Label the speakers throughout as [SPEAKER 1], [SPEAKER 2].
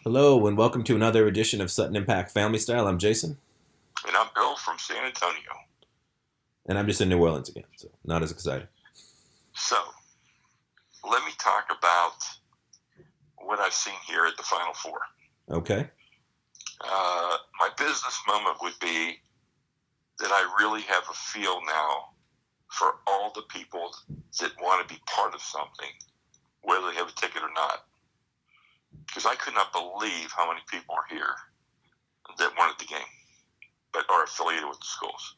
[SPEAKER 1] Hello, and welcome to another edition of Sutton Impact Family Style. I'm Jason,
[SPEAKER 2] And I'm Bill from San Antonio.
[SPEAKER 1] and I'm just in New Orleans again, so not as exciting.
[SPEAKER 2] So, let me talk about what I've seen here at the Final Four.
[SPEAKER 1] Okay.
[SPEAKER 2] My business moment would be that I really have a feel now for all the people that want to be part of something, whether they have a ticket or not. Because I could not believe how many people are here that wanted the game, but are affiliated with the schools.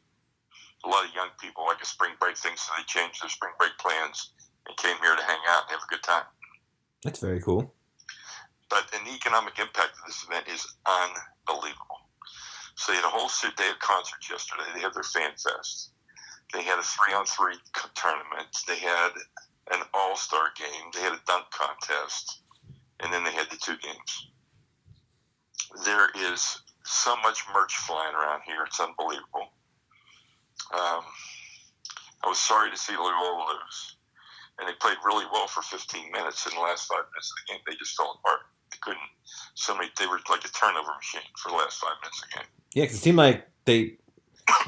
[SPEAKER 2] A lot of young people like a spring break thing, so they changed their spring break plans and came here to hang out and have a good time.
[SPEAKER 1] That's very cool.
[SPEAKER 2] But the economic impact of this event is unbelievable. So they had a whole day of concerts yesterday. They had their fan fest. They had a 3-on-3 tournament. They had an all-star game. They had a dunk contest. And then they had the two games. There is so much merch flying around here. It's unbelievable. I was sorry to see Loyola lose. And they played really well for 15 minutes. In the last 5 minutes of the game, they just fell apart. They couldn't. They were like a turnover machine for the last 5 minutes of the game.
[SPEAKER 1] Yeah, because it seemed like they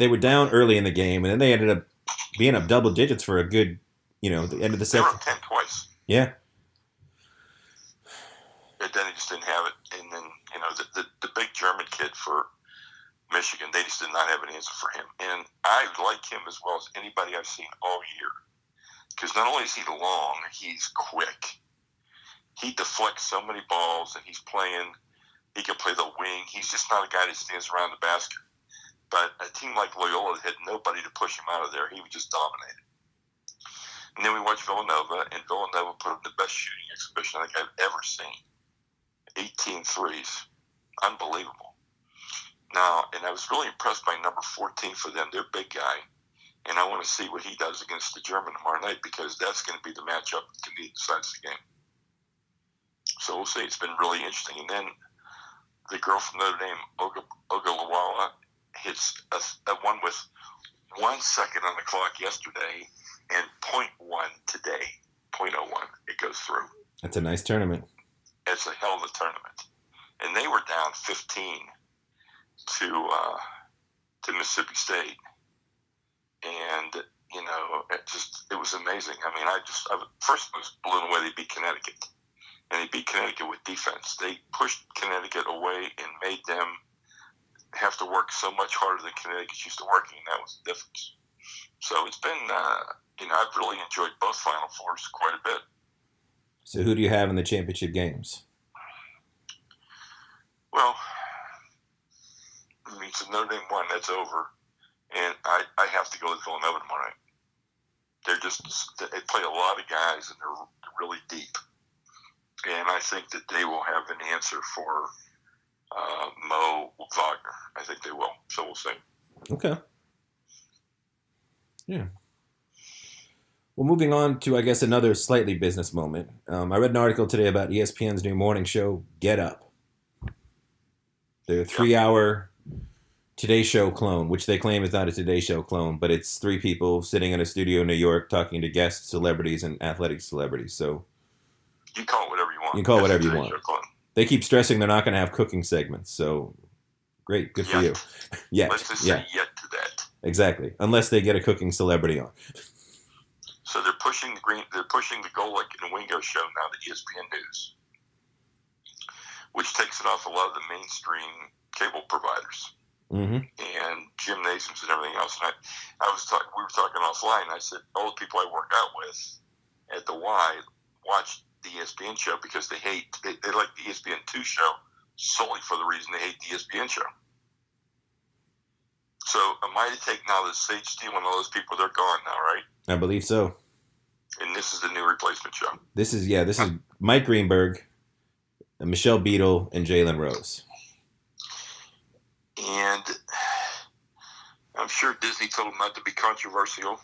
[SPEAKER 1] were down early in the game, and then they ended up being up double digits for a good, the end of the
[SPEAKER 2] They were
[SPEAKER 1] second.
[SPEAKER 2] up 10 twice.
[SPEAKER 1] Yeah.
[SPEAKER 2] And then they just didn't have it. And then, the big German kid for Michigan, they just did not have an answer for him. And I like him as well as anybody I've seen all year. Because not only is he long, he's quick. He deflects so many balls, and he can play the wing. He's just not a guy that stands around the basket. But a team like Loyola had nobody to push him out of there. He was just dominated. And then we watched Villanova, and Villanova put up the best shooting exhibition I think I've ever seen. 18 threes. Unbelievable. Now, and I was really impressed by number 14 for them. They're a big guy. And I want to see what he does against the German tomorrow night, because that's going to be the matchup to me that decides the game. So we'll see. It's been really interesting. And then the girl from Notre Dame, Ogalawala, hits a one with 1 second on the clock yesterday and .1 today. .01. It goes through.
[SPEAKER 1] That's a nice tournament.
[SPEAKER 2] It's a hell of a tournament. And they were down 15 to Mississippi State. And, it was amazing. I mean, first I was blown away they beat Connecticut. And they beat Connecticut with defense. They pushed Connecticut away and made them have to work so much harder than Connecticut used to working, and that was the difference. So it's been, I've really enjoyed both Final Fours quite a bit.
[SPEAKER 1] So who do you have in the championship games?
[SPEAKER 2] Well, so Notre Dame won, that's over. And I have to go with Villanova tomorrow night. They play a lot of guys, and they're really deep. And I think that they will have an answer for Mo Wagner. I think they will. So we'll see.
[SPEAKER 1] Okay. Yeah. Well, moving on to, I guess, another slightly business moment. I read an article today about ESPN's new morning show, Get Up. Their 3-hour Today Show clone, which they claim is not a Today Show clone, but it's 3 people sitting in a studio in New York talking to guest celebrities and athletic celebrities. So
[SPEAKER 2] you call it whatever you want.
[SPEAKER 1] You can call it whatever you want. They keep stressing they're not going to have cooking segments. So great. Good for you. Yet.
[SPEAKER 2] Let's just say yet to that.
[SPEAKER 1] Exactly. Unless they get a cooking celebrity on.
[SPEAKER 2] So they're pushing the Golic and Wingo show now to ESPN News, which takes it off a lot of the mainstream cable providers.
[SPEAKER 1] Mm-hmm.
[SPEAKER 2] And gymnasiums and everything else. And we were talking offline. I said, all the people I work out with at the Y watch the ESPN show because they like the ESPN2 show solely for the reason they hate the ESPN show. So am I to take now that Sage Steele and all those people, they're gone now, right?
[SPEAKER 1] I believe so.
[SPEAKER 2] And this is the new replacement show.
[SPEAKER 1] This is Mike Greenberg, Michelle Beadle, and Jalen Rose.
[SPEAKER 2] And I'm sure Disney told them not to be controversial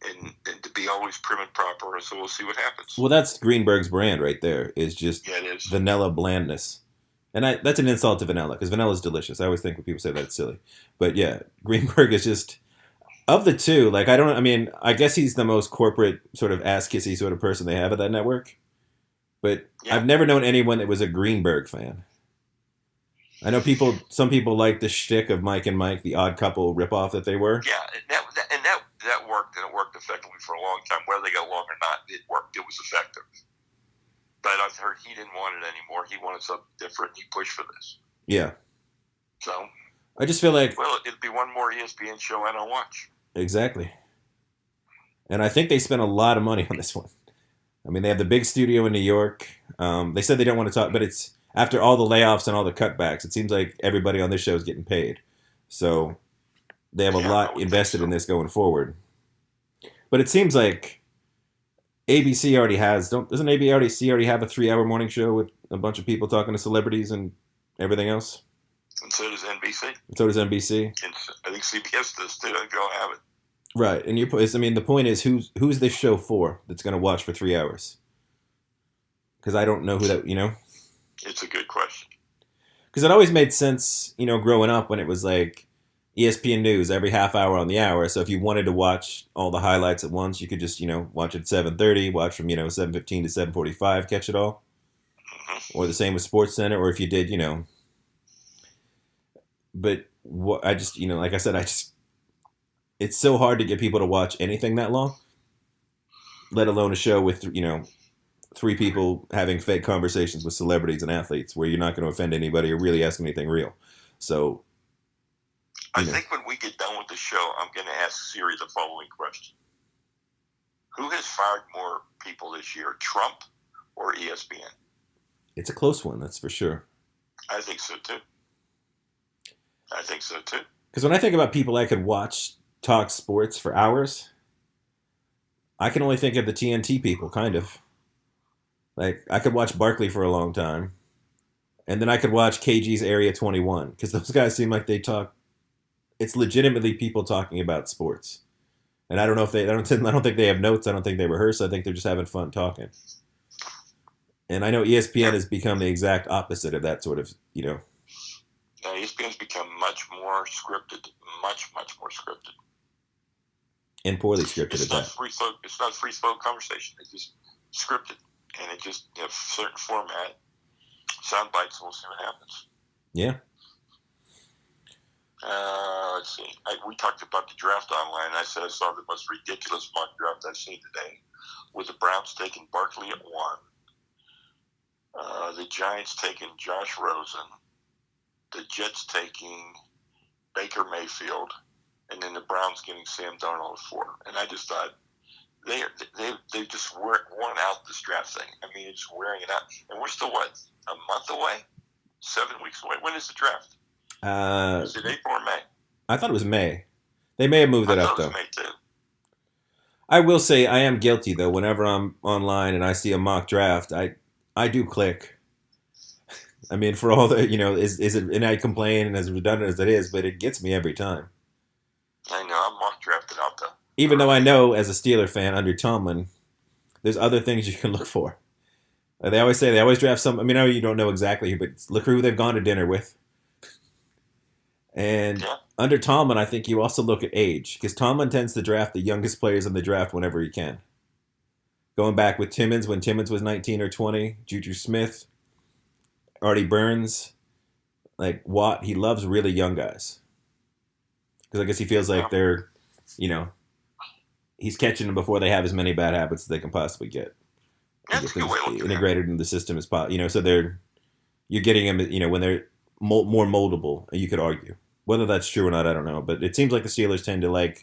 [SPEAKER 2] and to be always prim and proper, so we'll see what happens.
[SPEAKER 1] Well, that's Greenberg's brand right there, is just
[SPEAKER 2] it is.
[SPEAKER 1] Vanilla blandness. And that's an insult to vanilla, because vanilla is delicious. I always think when people say that, it's silly. But yeah, Greenberg is just, of the two, I guess he's the most corporate sort of ass-kissy sort of person they have at that network. But
[SPEAKER 2] Yeah.
[SPEAKER 1] I've never known anyone that was a Greenberg fan. I know some people like the shtick of Mike and Mike, the odd couple ripoff that they were.
[SPEAKER 2] Yeah, that worked, and it worked effectively for a long time. Whether they got along or not, it worked. It was effective. But I've heard he didn't want it anymore. He wanted something different. He pushed for this.
[SPEAKER 1] Yeah.
[SPEAKER 2] So
[SPEAKER 1] I just feel like,
[SPEAKER 2] well, it'd be one more ESPN show I don't watch.
[SPEAKER 1] Exactly. And I think they spent a lot of money on this one. I mean, they have the big studio in New York. They said they don't want to talk, but it's after all the layoffs and all the cutbacks, it seems like everybody on this show is getting paid. So they have a lot invested in this going forward. But it seems like ABC already has, doesn't ABC already have a 3-hour morning show with a bunch of people talking to celebrities and everything else?
[SPEAKER 2] And so does NBC.
[SPEAKER 1] And so does NBC.
[SPEAKER 2] And I think CBS does too. I think they all have it.
[SPEAKER 1] Right, and the point is, who's this show for that's going to watch for 3 hours? Because I don't know who that,
[SPEAKER 2] It's a good question.
[SPEAKER 1] Because it always made sense, growing up when it was like ESPN News every half hour on the hour. So if you wanted to watch all the highlights at once, you could just, watch at 7:30, watch from 7:15 to 7:45, catch it all.
[SPEAKER 2] Mm-hmm.
[SPEAKER 1] Or the same with Sports Center, or if you did, But what I just, like I said, it's so hard to get people to watch anything that long, let alone a show with, 3 people having fake conversations with celebrities and athletes where you're not going to offend anybody or really ask anything real. So,
[SPEAKER 2] I think when we get done with the show, I'm going to ask Siri the following question. Who has fired more people this year, Trump or ESPN?
[SPEAKER 1] It's a close one, that's for sure.
[SPEAKER 2] I think so, too.
[SPEAKER 1] Because when I think about people I could watch talk sports for hours, I can only think of the TNT people, kind of. Like, I could watch Barkley for a long time, and then I could watch KG's Area 21, because those guys seem like they talk. It's legitimately people talking about sports, and I don't know if I don't think they have notes. I don't think they rehearse. I think they're just having fun talking. And I know ESPN has become the exact opposite of that sort of,
[SPEAKER 2] Yeah, ESPN's become much more scripted, much more scripted,
[SPEAKER 1] and poorly scripted
[SPEAKER 2] it's
[SPEAKER 1] at
[SPEAKER 2] not
[SPEAKER 1] that.
[SPEAKER 2] It's not free flow conversation. It's just scripted, and it just certain format, sound bites. We'll see what happens.
[SPEAKER 1] Yeah.
[SPEAKER 2] Let's see. We talked about the draft online. I said I saw the most ridiculous mock draft I've seen today, with the Browns taking Barkley at 1, the Giants taking Josh Rosen, the Jets taking Baker Mayfield, and then the Browns getting Sam Darnold at 4. And I just thought they just worn out this draft thing. I mean, it's wearing it out, and we're still a month away, 7 weeks away. When is the draft? Is it April or May?
[SPEAKER 1] I thought it was May. They may have moved it up, though.
[SPEAKER 2] May too.
[SPEAKER 1] I will say I am guilty, though. Whenever I'm online and I see a mock draft, I do click. I mean, for all the, is it, and I complain, and as redundant as it is, but it gets me every time.
[SPEAKER 2] I know, I'm mock drafted out, though.
[SPEAKER 1] Even though I know, as a Steeler fan, under Tomlin, there's other things you can look for. They always draft some, I mean, I know you don't know exactly, but look who they've gone to dinner with. And under Tomlin, I think you also look at age, because Tomlin tends to draft the youngest players in the draft whenever he can. Going back with Timmons, when Timmons was 19 or 20, Juju Smith, Artie Burns, like Watt, he loves really young guys. Because I guess he feels like they're, he's catching them before they have as many bad habits as they can possibly get.
[SPEAKER 2] That's a good way to look at
[SPEAKER 1] integrated into the system as possible. So you're getting them, when they're more moldable, you could argue. Whether that's true or not, I don't know. But it seems like the Steelers tend to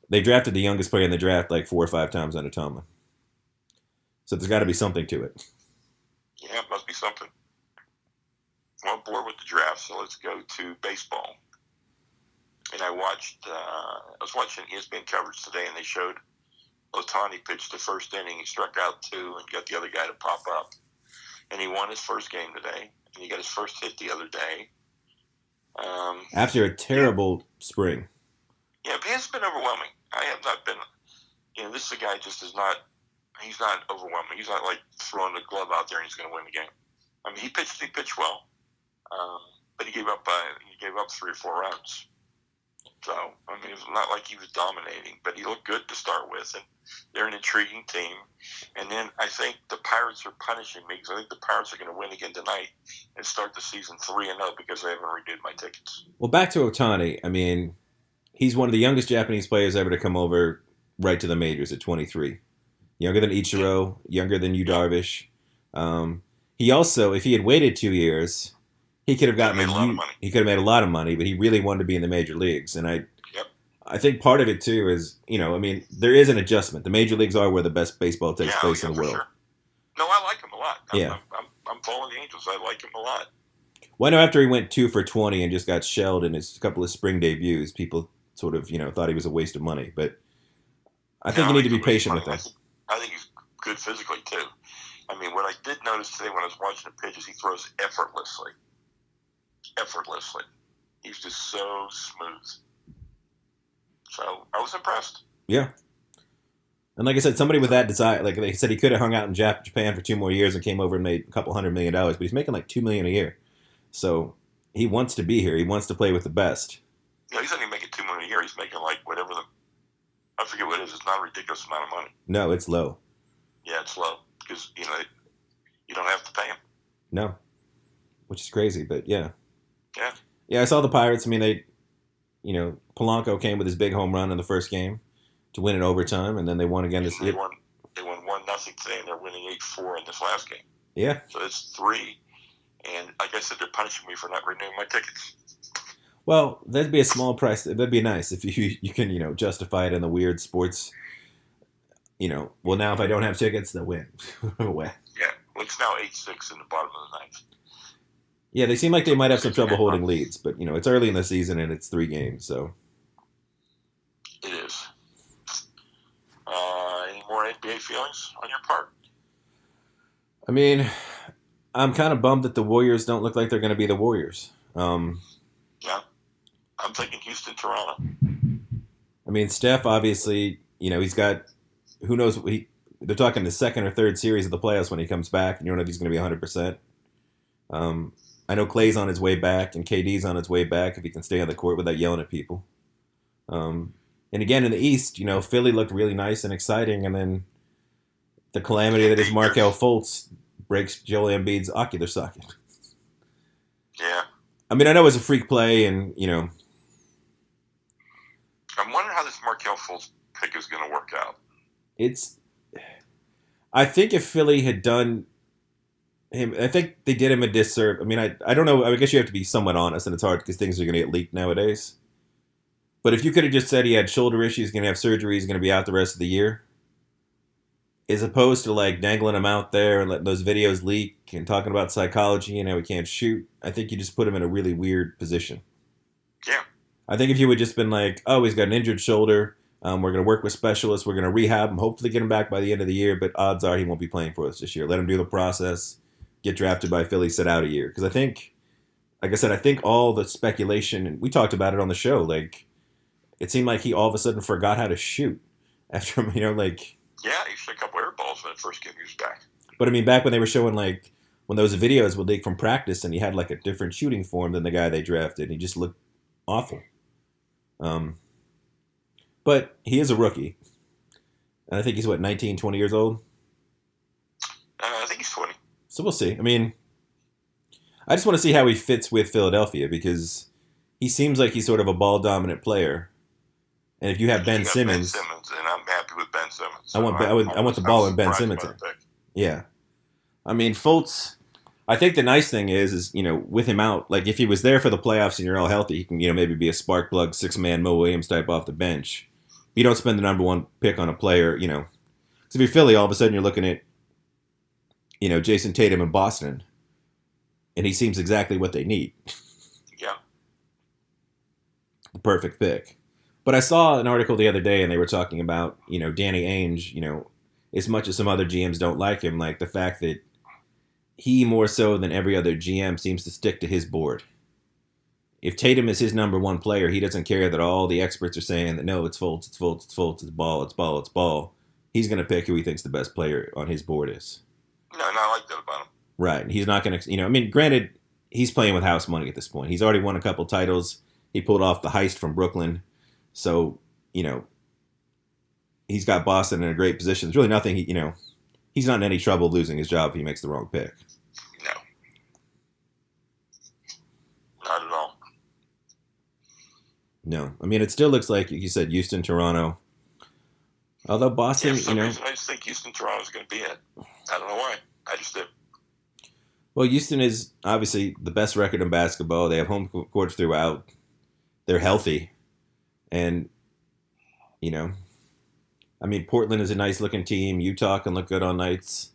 [SPEAKER 1] they drafted the youngest player in the draft 4 or 5 times under Tomlin. So there's got to be something to it.
[SPEAKER 2] Yeah, it must be something. I'm on board with the draft, so let's go to baseball. And I was watching ESPN coverage today, and they showed Ohtani pitched the first inning. He struck out 2 and got the other guy to pop up. And he won his first game today, and he got his first hit the other day.
[SPEAKER 1] After a terrible spring.
[SPEAKER 2] Yeah, but it's been overwhelming. I have not been, this is a guy he's not overwhelming. He's not like throwing the glove out there and he's going to win the game. I mean, he pitched well, but he gave up 3 or 4 runs. So, I mean, it's not like he was dominating, but he looked good to start with, and they're an intriguing team. And then I think the Pirates are punishing me because I think the Pirates are going to win again tonight and start the season 3-0 because I haven't renewed my tickets.
[SPEAKER 1] Well, back to Otani. I mean, he's one of the youngest Japanese players ever to come over right to the majors at 23. Younger than Ichiro, younger than Yu Darvish. He also, if he had waited 2 years, he could have gotten
[SPEAKER 2] made a lot of money.
[SPEAKER 1] He could have made a lot of money, but he really wanted to be in the major leagues. And
[SPEAKER 2] Yep.
[SPEAKER 1] I think part of it too is, I mean, there is an adjustment. The major leagues are where the best baseball takes place in the world.
[SPEAKER 2] Sure. No, I like him a lot.
[SPEAKER 1] Yeah.
[SPEAKER 2] I'm following the Angels. I like him a lot.
[SPEAKER 1] Well, I know after he went 2 for 20 and just got shelled in his couple of spring debuts, people sort of, thought he was a waste of money. But I think you need to be patient with him.
[SPEAKER 2] I think he's good physically too. I mean, what I did notice today when I was watching the pitches, he throws effortlessly. He's just so smooth. So I was impressed.
[SPEAKER 1] Yeah. And like I said, somebody with that desire, like they said, he could have hung out in Japan for 2 more years and came over and made a couple $100 million, but he's making like $2 million a year. So he wants to be here. He wants to play with the best.
[SPEAKER 2] Yeah, he's not even making $2 million a year. He's making like whatever I forget what it is. It's not a ridiculous amount of money.
[SPEAKER 1] No, it's low.
[SPEAKER 2] Yeah, it's low because you don't have to pay him.
[SPEAKER 1] No, which is crazy, but yeah.
[SPEAKER 2] Yeah.
[SPEAKER 1] Yeah, I saw the Pirates. I mean, they, Polanco came with his big home run in the first game to win in overtime, and then they won again.
[SPEAKER 2] They won 1-0 today, and they're winning 8-4 in this last game.
[SPEAKER 1] Yeah.
[SPEAKER 2] So it's 3, and like I said, they're punishing me for not renewing my tickets.
[SPEAKER 1] Well, that'd be a small price. That'd be nice if you can justify it in the weird sports. Well, now if I don't have tickets, they'll win.
[SPEAKER 2] Yeah, well, it's now 8-6 in the bottom of the ninth.
[SPEAKER 1] Yeah, they seem like they might have some trouble holding leads, but it's early in the season and it's 3 games, so.
[SPEAKER 2] It is. Any more NBA feelings on your part?
[SPEAKER 1] I mean, I'm kind of bummed that the Warriors don't look like they're going to be the Warriors.
[SPEAKER 2] Yeah, I'm thinking Houston, Toronto.
[SPEAKER 1] I mean, Steph obviously, he's got, who knows, they're talking the second or third series of the playoffs when he comes back, and you don't know if he's going to be 100%. I know Clay's on his way back, and KD's on his way back if he can stay on the court without yelling at people. And again, in the East, Philly looked really nice and exciting, and then the calamity that is Markelle Fultz breaks Joel Embiid's ocular socket.
[SPEAKER 2] Yeah.
[SPEAKER 1] I mean, I know it was a freak play, and,
[SPEAKER 2] I'm wondering how this Markelle Fultz pick is going to work out.
[SPEAKER 1] I think if Philly had done him, I think they did him a disservice. I mean, I don't know. I guess you have to be somewhat honest, and it's hard because things are going to get leaked nowadays. But if you could have just said he had shoulder issues, he's going to have surgery, he's going to be out the rest of the year, as opposed to like dangling him out there and letting those videos leak and talking about psychology and how he can't shoot, I think you just put him in a really weird position.
[SPEAKER 2] Yeah.
[SPEAKER 1] I think if you had just been like, oh, he's got an injured shoulder, we're going to work with specialists, we're going to rehab him, hopefully get him back by the end of the year, but odds are he won't be playing for us this year. Let him do the process, get drafted by Philly, sit out a year. Because I think, like I said, I think all the speculation, and we talked about it on the show, like, it seemed like he all of a sudden forgot how to shoot after, like...
[SPEAKER 2] Yeah, he shot a couple air balls in that first game he was back.
[SPEAKER 1] But, I mean, back when they were showing, like, when those videos would leak from practice and he had, like, a different shooting form than the guy they drafted, and he just looked awful. But he is a rookie. And I think he's, 19, 20 years old?
[SPEAKER 2] I think he's 20.
[SPEAKER 1] So we'll see. I mean, I just want to see how he fits with Philadelphia because he seems like he's sort of a ball-dominant player. And if you have Ben Simmons...
[SPEAKER 2] Ben Simmons, and I'm happy with Ben Simmons.
[SPEAKER 1] So I want the ball in Ben Simmons. Yeah. I mean, Fultz... I think the nice thing is with him out, like if he was there for the playoffs and you're all healthy, he can, maybe be a spark plug, 6-man Mo Williams type off the bench. You don't spend the number 1 pick on a player, because if you're Philly, all of a sudden you're looking at, Jason Tatum in Boston, and he seems exactly what they need.
[SPEAKER 2] Yeah.
[SPEAKER 1] The perfect pick. But I saw an article the other day, and they were talking about, Danny Ainge, as much as some other GMs don't like him, like the fact that he, more so than every other GM, seems to stick to his board. If Tatum is his number 1 player, he doesn't care that all the experts are saying that, no, it's Fultz, it's Fultz, it's Fultz, it's ball, it's ball, it's ball. He's going to pick who he thinks the best player on his board is.
[SPEAKER 2] No, I like that about him.
[SPEAKER 1] Right. He's not going to, granted, he's playing with house money at this point. He's already won a couple titles. He pulled off the heist from Brooklyn. So, you know, he's got Boston in a great position. There's really nothing, he's not in any trouble losing his job if he makes the wrong pick.
[SPEAKER 2] No, not at all.
[SPEAKER 1] No. I mean, it still looks like you said Houston, Toronto. Although Boston,
[SPEAKER 2] for some reason, I just think Houston, Toronto's going to be it. I don't know why. I just do.
[SPEAKER 1] Well, Houston is obviously the best record in basketball. They have home courts throughout. They're healthy. And, I mean, Portland is a nice looking team. Utah can look good on nights.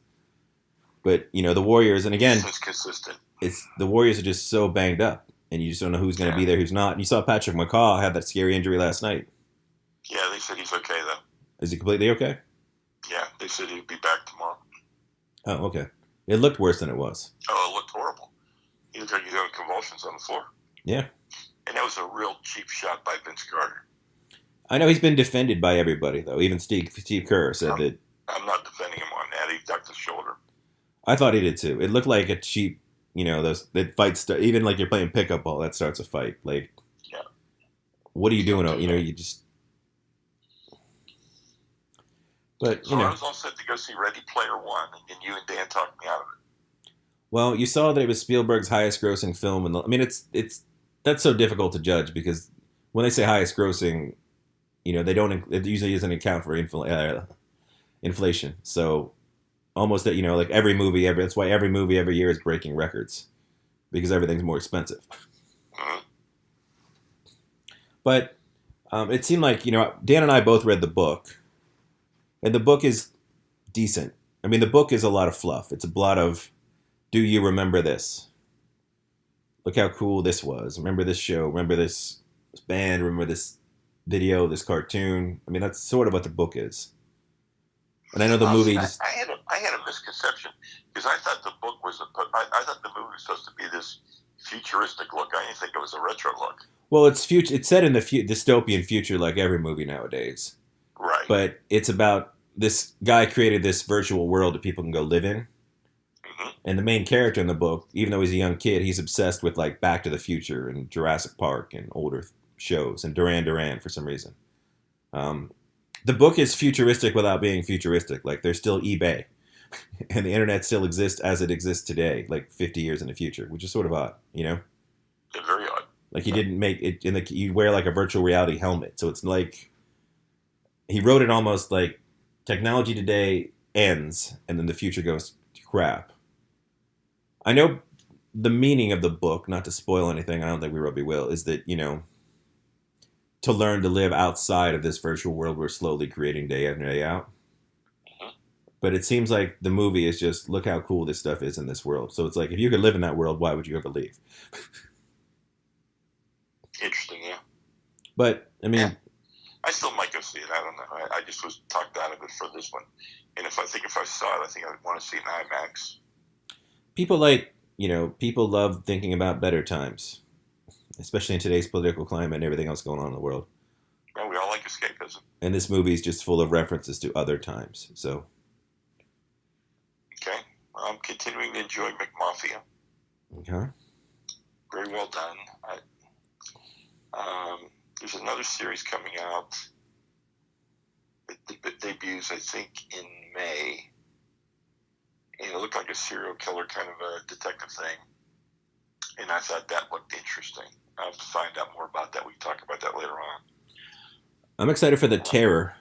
[SPEAKER 1] But, the Warriors, and again,
[SPEAKER 2] Houston's consistent.
[SPEAKER 1] The Warriors are just so banged up. And you just don't know who's going to be there, who's not. And you saw Patrick McCaw have that scary injury last night.
[SPEAKER 2] Yeah, they said he's okay, though.
[SPEAKER 1] Is he completely okay?
[SPEAKER 2] Yeah, they said he'd be back tomorrow.
[SPEAKER 1] Oh, okay. It looked worse than it was.
[SPEAKER 2] Oh, it looked horrible. He looked like he was having convulsions on the floor.
[SPEAKER 1] Yeah.
[SPEAKER 2] And that was a real cheap shot by Vince Carter.
[SPEAKER 1] I know he's been defended by everybody, though. Even Steve Kerr said that.
[SPEAKER 2] I'm not defending him on that. He ducked his shoulder.
[SPEAKER 1] I thought he did, too. It looked like a cheap, those that fights, even like you're playing pickup ball, that starts a fight. Like,
[SPEAKER 2] yeah.
[SPEAKER 1] What are you doing? You just... But,
[SPEAKER 2] so I was all set to go see Ready Player One, and you and Dan talked me out of it.
[SPEAKER 1] Well, you saw that it was Spielberg's highest grossing film. I mean, that's so difficult to judge because when they say highest grossing, it usually doesn't account for inflation. So almost that, like every movie, that's why every movie every year is breaking records because everything's more expensive.
[SPEAKER 2] Mm-hmm.
[SPEAKER 1] But it seemed like, Dan and I both read the book. And the book is decent. I mean, the book is a lot of fluff. It's a lot of, do you remember this? Look how cool this was. Remember this show. Remember this band. Remember this video, this cartoon. I mean, that's sort of what the book is. And I know the movie...
[SPEAKER 2] I had a misconception because I thought the book was... I thought the movie was supposed to be this futuristic look. I didn't think it was a retro look.
[SPEAKER 1] Well, it's set in the dystopian future like every movie nowadays.
[SPEAKER 2] Right.
[SPEAKER 1] But it's about... This guy created this virtual world that people can go live in.
[SPEAKER 2] Mm-hmm.
[SPEAKER 1] And the main character in the book, even though he's a young kid, he's obsessed with like Back to the Future and Jurassic Park and older shows and Duran Duran for some reason. The book is futuristic without being futuristic. Like there's still eBay and the internet still exists as it exists today, like 50 years in the future, which is sort of odd,
[SPEAKER 2] Yeah, very odd.
[SPEAKER 1] Like he didn't make it you wear like a virtual reality helmet. So it's like, he wrote it almost like, technology today ends, and then the future goes to crap. I know the meaning of the book, not to spoil anything, I don't think we really will, is that, to learn to live outside of this virtual world we're slowly creating day after day out.
[SPEAKER 2] Mm-hmm.
[SPEAKER 1] But it seems like the movie is just, look how cool this stuff is in this world. So it's like, if you could live in that world, why would you ever leave?
[SPEAKER 2] Interesting, yeah.
[SPEAKER 1] But, I mean...
[SPEAKER 2] Yeah. I still might go see it. I don't know. I just was talked out of it for this one. And if I saw it, I think I'd want to see it in IMAX.
[SPEAKER 1] People love thinking about better times, especially in today's political climate and everything else going on in the world.
[SPEAKER 2] Well, we all like escapism.
[SPEAKER 1] And this movie is just full of references to other times. So.
[SPEAKER 2] Okay. Well, I'm continuing to enjoy McMafia.
[SPEAKER 1] Okay.
[SPEAKER 2] Very well done. There's another series coming out. It debuts, I think, in May. And it looked like a serial killer kind of a detective thing. And I thought that looked interesting. I'll have to find out more about that. We can talk about that later on.
[SPEAKER 1] I'm excited for The Terror.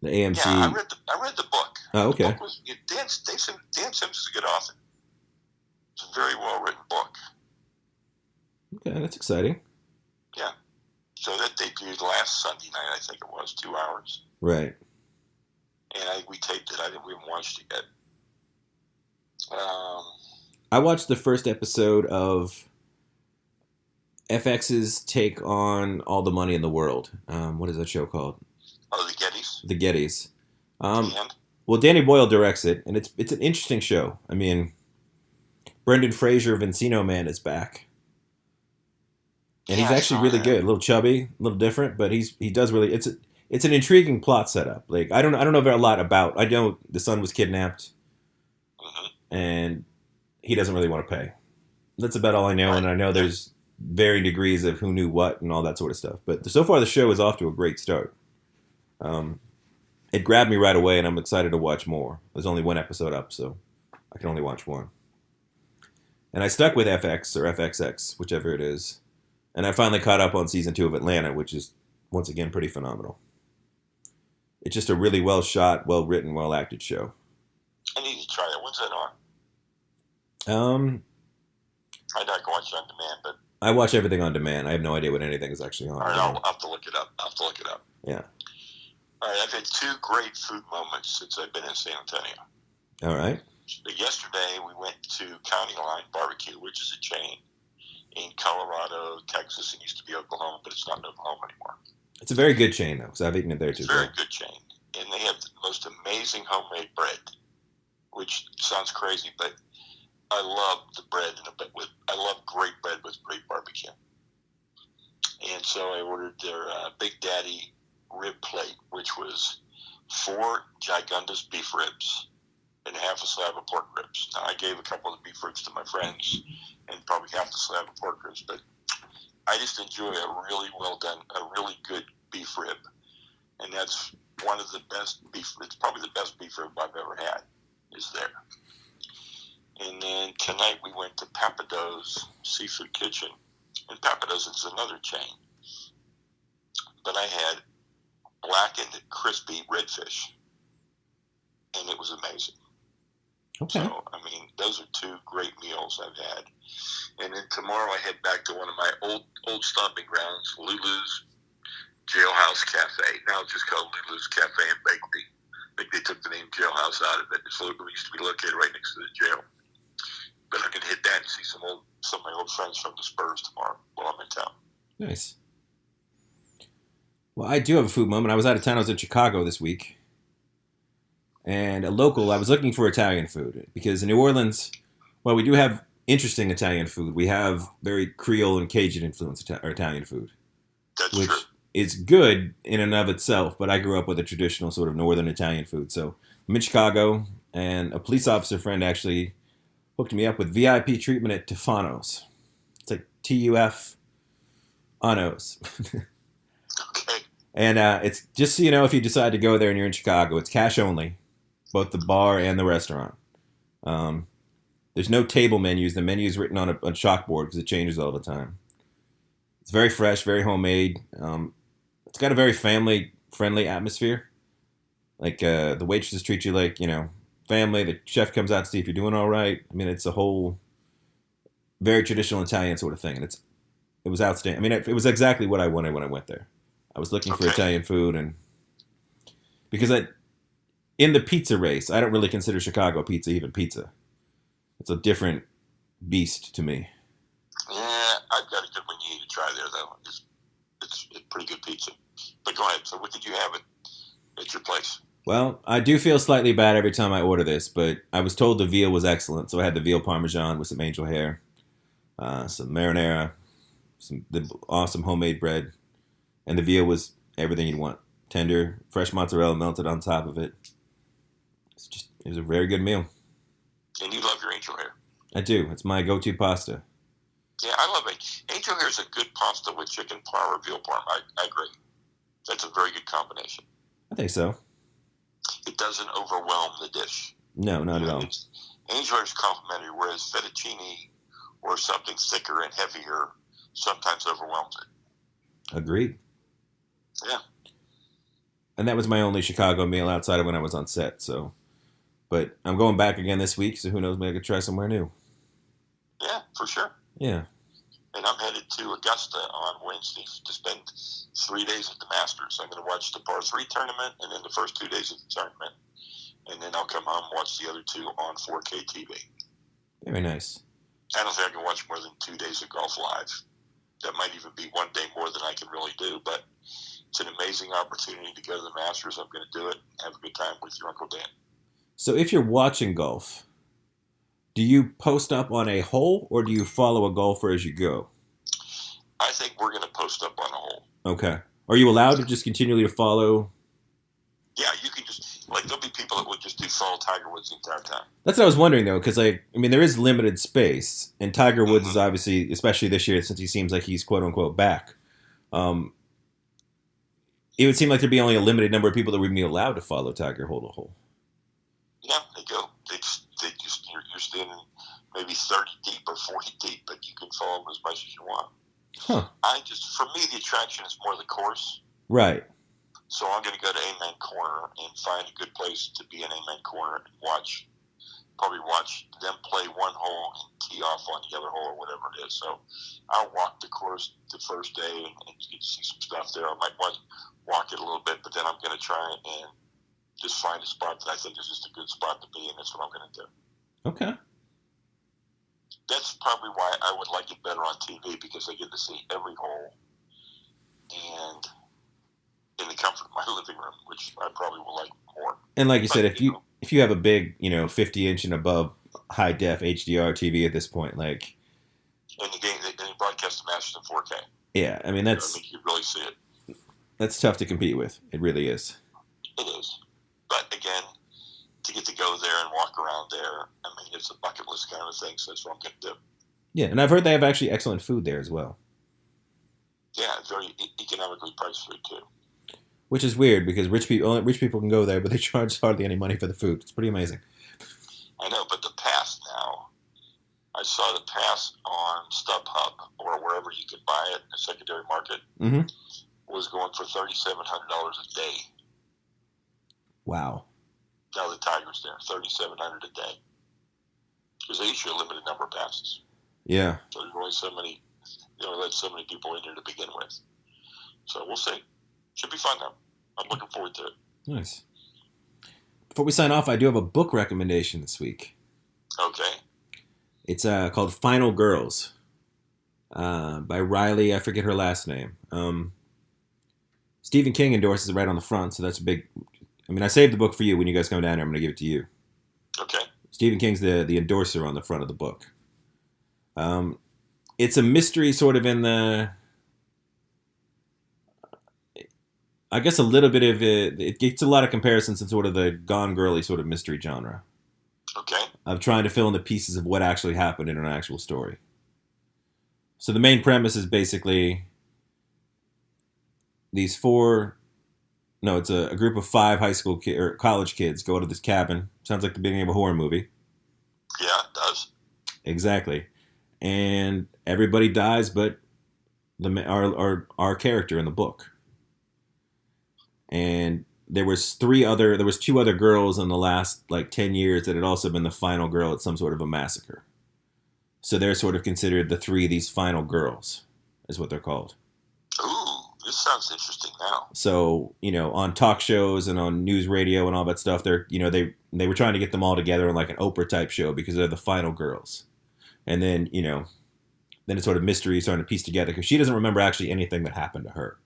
[SPEAKER 1] The AMC.
[SPEAKER 2] Yeah, I read the book.
[SPEAKER 1] Oh, okay.
[SPEAKER 2] The book was, Dan Sims is a good author. It's a very well-written book.
[SPEAKER 1] Okay, that's exciting.
[SPEAKER 2] Yeah. So that debuted last Sunday night, I think it was, 2 hours.
[SPEAKER 1] Right.
[SPEAKER 2] And we taped it. We haven't watched it yet.
[SPEAKER 1] I watched the first episode of FX's take on All the Money in the World. What is that show called?
[SPEAKER 2] Oh, The Gettys?
[SPEAKER 1] The Gettys.
[SPEAKER 2] And?
[SPEAKER 1] Well, Danny Boyle directs it, and it's an interesting show. I mean, Brendan Fraser of Encino Man is back. And he's actually really good. A little chubby, a little different, but he does really. It's an intriguing plot setup. Like I don't know a lot about. I know the son was kidnapped,
[SPEAKER 2] mm-hmm.
[SPEAKER 1] and he doesn't really want to pay. That's about all I know. Right. And I know there's varying degrees of who knew what and all that sort of stuff. But so far, the show is off to a great start. It grabbed me right away, and I'm excited to watch more. There's only one episode up, so I can only watch one. And I stuck with FX or FXX, whichever it is. And I finally caught up on season 2 of Atlanta, which is, once again, pretty phenomenal. It's just a really well shot, well written, well acted show.
[SPEAKER 2] I need to try that. When's that on? I can watch it on demand, but
[SPEAKER 1] I watch everything on demand. I have no idea what anything is actually on.
[SPEAKER 2] All right, I'll have to look it up.
[SPEAKER 1] Yeah.
[SPEAKER 2] All right, I've had 2 great food moments since I've been in San Antonio.
[SPEAKER 1] All right.
[SPEAKER 2] Yesterday, we went to County Line Barbecue, which is a chain in Colorado, Texas. It used to be Oklahoma, but it's not in Oklahoma anymore.
[SPEAKER 1] It's a very good chain, though, because I've eaten it there, too.
[SPEAKER 2] It's a very good chain. And they have the most amazing homemade bread, which sounds crazy, but I love the bread. I love great bread with great barbecue. And so I ordered their Big Daddy rib plate, which was 4 gigundous beef ribs and half a slab of pork ribs. Now, I gave a couple of the beef ribs to my friends and probably half the slab of pork ribs, but I just enjoy a really well done, a really good beef rib. And that's one of the best beef, it's probably the best beef rib I've ever had is there. And then tonight we went to Papado's Seafood Kitchen. And Papado's is another chain. But I had blackened, crispy redfish. And it was amazing.
[SPEAKER 1] Okay.
[SPEAKER 2] So, I mean, those are 2 great meals I've had. And then tomorrow I head back to one of my old stomping grounds, Lulu's Jailhouse Cafe. Now it's just called Lulu's Cafe and Bakery. I think they took the name Jailhouse out of it. It used to be located right next to the jail. But I can hit that and see some of my old friends from the Spurs tomorrow while I'm in town.
[SPEAKER 1] Nice. Well, I do have a food moment. I was out of town. I was in Chicago this week. And I was looking for Italian food. Because in New Orleans, while we do have interesting Italian food, we have very Creole and Cajun influenced Italian food.
[SPEAKER 2] That's
[SPEAKER 1] which
[SPEAKER 2] true.
[SPEAKER 1] Is good in and of itself, but I grew up with a traditional sort of northern Italian food. So I'm in Chicago, and a police officer friend actually hooked me up with VIP treatment at Tufano's. It's like TUF Anos.
[SPEAKER 2] Okay.
[SPEAKER 1] And it's just so you know, if you decide to go there and you're in Chicago, it's cash only, both the bar and the restaurant. There's no table menus. The menu's written on a chalkboard because it changes all the time. It's very fresh, very homemade. It's got a very family-friendly atmosphere. Like the waitresses treat you like, family. The chef comes out to see if you're doing all right. I mean, it's a whole very traditional Italian sort of thing, and it was outstanding. I mean, it was exactly what I wanted when I went there. I was looking for Italian food, and because in the pizza race, I don't really consider Chicago pizza even pizza. It's a different beast to me.
[SPEAKER 2] Yeah, I've got a good one you need to try there, though. It's pretty good pizza. But go ahead. So what did you have at your place?
[SPEAKER 1] Well, I do feel slightly bad every time I order this, but I was told the veal was excellent, so I had the veal parmesan with some angel hair, some marinara, the awesome homemade bread, and the veal was everything you'd want. Tender, fresh mozzarella melted on top of it. It was a very good meal.
[SPEAKER 2] And you love your angel hair.
[SPEAKER 1] I do. It's my go-to pasta.
[SPEAKER 2] Yeah, I love it. Angel hair is a good pasta with chicken parm or veal parm. I agree. That's a very good combination.
[SPEAKER 1] I think so.
[SPEAKER 2] It doesn't overwhelm the dish.
[SPEAKER 1] No, not at all.
[SPEAKER 2] Angel hair is complimentary, whereas fettuccine or something thicker and heavier sometimes overwhelms it.
[SPEAKER 1] Agreed.
[SPEAKER 2] Yeah.
[SPEAKER 1] And that was my only Chicago meal outside of when I was on set. But I'm going back again this week, so who knows, maybe I could try somewhere new.
[SPEAKER 2] Yeah, for sure.
[SPEAKER 1] Yeah.
[SPEAKER 2] And I'm headed to Augusta on Wednesday to spend 3 days at the Masters. I'm going to watch the par 3 tournament and then the first 2 days of the tournament. And then I'll come home and watch the other 2 on 4K TV.
[SPEAKER 1] Very nice.
[SPEAKER 2] I don't think I can watch more than 2 days of golf live. That might even be 1 day more than I can really do, but it's an amazing opportunity to go to the Masters. I'm going to do it and have a good time with your Uncle Dan.
[SPEAKER 1] So if you're watching golf, do you post up on a hole or do you follow a golfer as you go?
[SPEAKER 2] I think we're going to post up on a hole.
[SPEAKER 1] Okay. Are you allowed to just continually follow?
[SPEAKER 2] Yeah, you can just, there'll be people that will just do follow Tiger Woods the entire time.
[SPEAKER 1] That's what I was wondering, though, because, like, I mean, there is limited space, and Tiger Woods is obviously, especially this year, since he seems like he's quote-unquote back, it would seem like there'd be only a limited number of people that would be allowed to follow Tiger hole to hole.
[SPEAKER 2] Yeah, they go. They just you're standing maybe 30 deep or 40 deep, but you can follow them as much as you want.
[SPEAKER 1] Huh.
[SPEAKER 2] For me, the attraction is more the course.
[SPEAKER 1] Right.
[SPEAKER 2] So I'm going to go to Amen Corner and find a good place to be in Amen Corner and probably watch them play one hole and tee off on the other hole or whatever it is. So I'll walk the course the first day and get to see some stuff there. I might walk it a little bit, but then I'm going to try and just find a spot that I think is just a good spot to be in. That's what I'm going to do.
[SPEAKER 1] Okay.
[SPEAKER 2] That's probably why I would like it better on TV, because I get to see every hole and in the comfort of my living room, which I probably will like more.
[SPEAKER 1] And like you said, if you have a big, 50-inch and above high def HDR TV at this point, like,
[SPEAKER 2] and the game, they broadcast the Masters in 4K.
[SPEAKER 1] Yeah, I mean that's.
[SPEAKER 2] You really see it.
[SPEAKER 1] That's tough to compete with. It really is.
[SPEAKER 2] It is, but again, to get to go there and walk around there, I mean, it's a bucket list kind of thing. So that's what I'm going to do. Yeah,
[SPEAKER 1] and I've heard they have actually excellent food there as well.
[SPEAKER 2] Yeah, very economically priced food too.
[SPEAKER 1] Which is weird because rich people can go there, but they charge hardly any money for the food. It's pretty amazing.
[SPEAKER 2] I know, but the pass now, I saw the pass on StubHub or wherever you could buy it in the secondary market, was going for $3,700 a day.
[SPEAKER 1] Wow.
[SPEAKER 2] Now the Tiger's there, $3,700 a day. Because they issue a limited number of passes.
[SPEAKER 1] Yeah.
[SPEAKER 2] So there's only so many, let so many people in there to begin with. So we'll see. Should be fun though. I'm looking forward to it.
[SPEAKER 1] Nice. Before we sign off, I do have a book recommendation this week.
[SPEAKER 2] Okay.
[SPEAKER 1] It's called Final Girls by Riley. I forget her last name. Stephen King endorses it right on the front, so that's a big. I mean, I saved the book for you. When you guys come down here, I'm going to give it to you.
[SPEAKER 2] Okay.
[SPEAKER 1] Stephen King's the endorser on the front of the book. It's a mystery, sort of in the. I guess a little bit of it gets a lot of comparisons in sort of the Gone Girly sort of mystery genre.
[SPEAKER 2] Okay.
[SPEAKER 1] Of trying to fill in the pieces of what actually happened in an actual story. So the main premise is basically these it's a group of 5 high school or college kids go to this cabin. Sounds like the beginning of a horror movie.
[SPEAKER 2] Yeah, it does.
[SPEAKER 1] Exactly. And everybody dies but our character in the book. And there was 2 other girls in the last 10 years that had also been the final girl at some sort of a massacre. So they're sort of considered these final girls, is what they're called.
[SPEAKER 2] Ooh, this sounds interesting now.
[SPEAKER 1] So, on talk shows and on news radio and all that stuff, they were trying to get them all together in an Oprah type show because they're the final girls. And then, then it's sort of mystery starting to piece together because she doesn't remember actually anything that happened to her.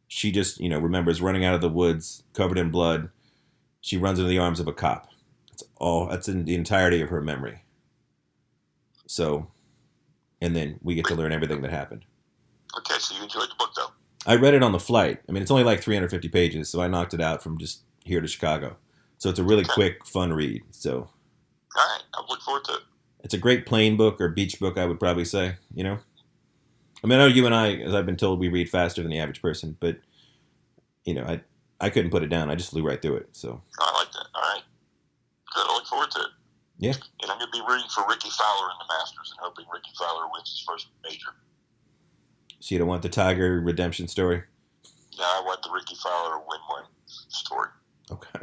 [SPEAKER 1] She just, remembers running out of the woods, covered in blood. She runs into the arms of a cop. That's in the entirety of her memory. So, and then we get to learn everything that happened.
[SPEAKER 2] Okay, so you enjoyed the book, though?
[SPEAKER 1] I read it on the flight. I mean, it's only 350 pages, so I knocked it out from just here to Chicago. So it's a really quick, fun read. So,
[SPEAKER 2] all right, I'll look forward to it.
[SPEAKER 1] It's a great plane book or beach book, I would probably say, I mean, I know you and I, as I've been told, we read faster than the average person, but, I couldn't put it down. I just flew right through it. So
[SPEAKER 2] I like that. All right. Good. I look forward to it.
[SPEAKER 1] Yeah.
[SPEAKER 2] And I'm going to be rooting for Ricky Fowler in the Masters and hoping Ricky Fowler wins his first major.
[SPEAKER 1] So you don't want the Tiger redemption story?
[SPEAKER 2] No, I want the Ricky Fowler win-win story.
[SPEAKER 1] Okay.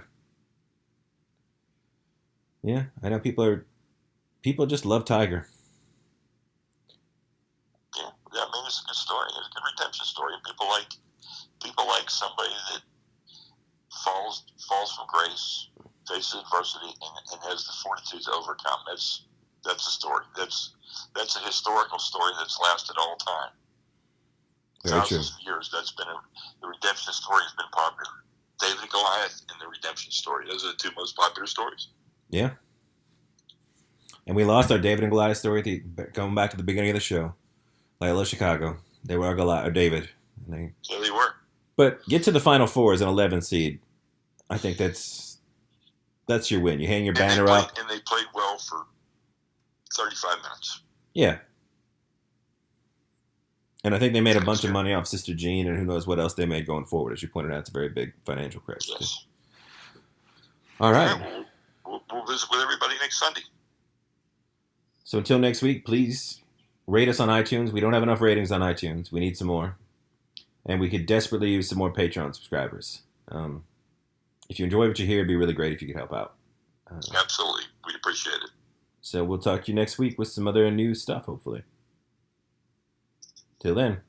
[SPEAKER 1] Yeah, I know people just love Tiger.
[SPEAKER 2] Yeah, I mean, it's a good story. It's a good redemption story. People like somebody that falls from grace, faces adversity, and has the fortitude to overcome. That's a story. That's a historical story that's lasted all time.
[SPEAKER 1] Very
[SPEAKER 2] Thousands
[SPEAKER 1] true.
[SPEAKER 2] of years. The redemption story has been popular. David and Goliath and the redemption story. Those are the 2 most popular stories.
[SPEAKER 1] Yeah. And we lost our David and Goliath story going back to the beginning of the show. Loyola Chicago. They were our Goliath, or David.
[SPEAKER 2] Yeah, they were.
[SPEAKER 1] But get to the Final Four as an 11 seed. I think that's That's your win. You hang your
[SPEAKER 2] And
[SPEAKER 1] banner
[SPEAKER 2] played,
[SPEAKER 1] up.
[SPEAKER 2] and they played well for 35 minutes.
[SPEAKER 1] Yeah. And I think they made a bunch of money off Sister Jean, and who knows what else they made going forward. As you pointed out, it's a very big financial crisis.
[SPEAKER 2] Yes.
[SPEAKER 1] All right.
[SPEAKER 2] Yeah, we'll visit with everybody next Sunday.
[SPEAKER 1] So until next week, please rate us on iTunes. We don't have enough ratings on iTunes. We need some more. And we could desperately use some more Patreon subscribers. If you enjoy what you hear, it'd be really great if you could help out.
[SPEAKER 2] Absolutely. We'd appreciate it.
[SPEAKER 1] So we'll talk to you next week with some other new stuff, hopefully. Till then.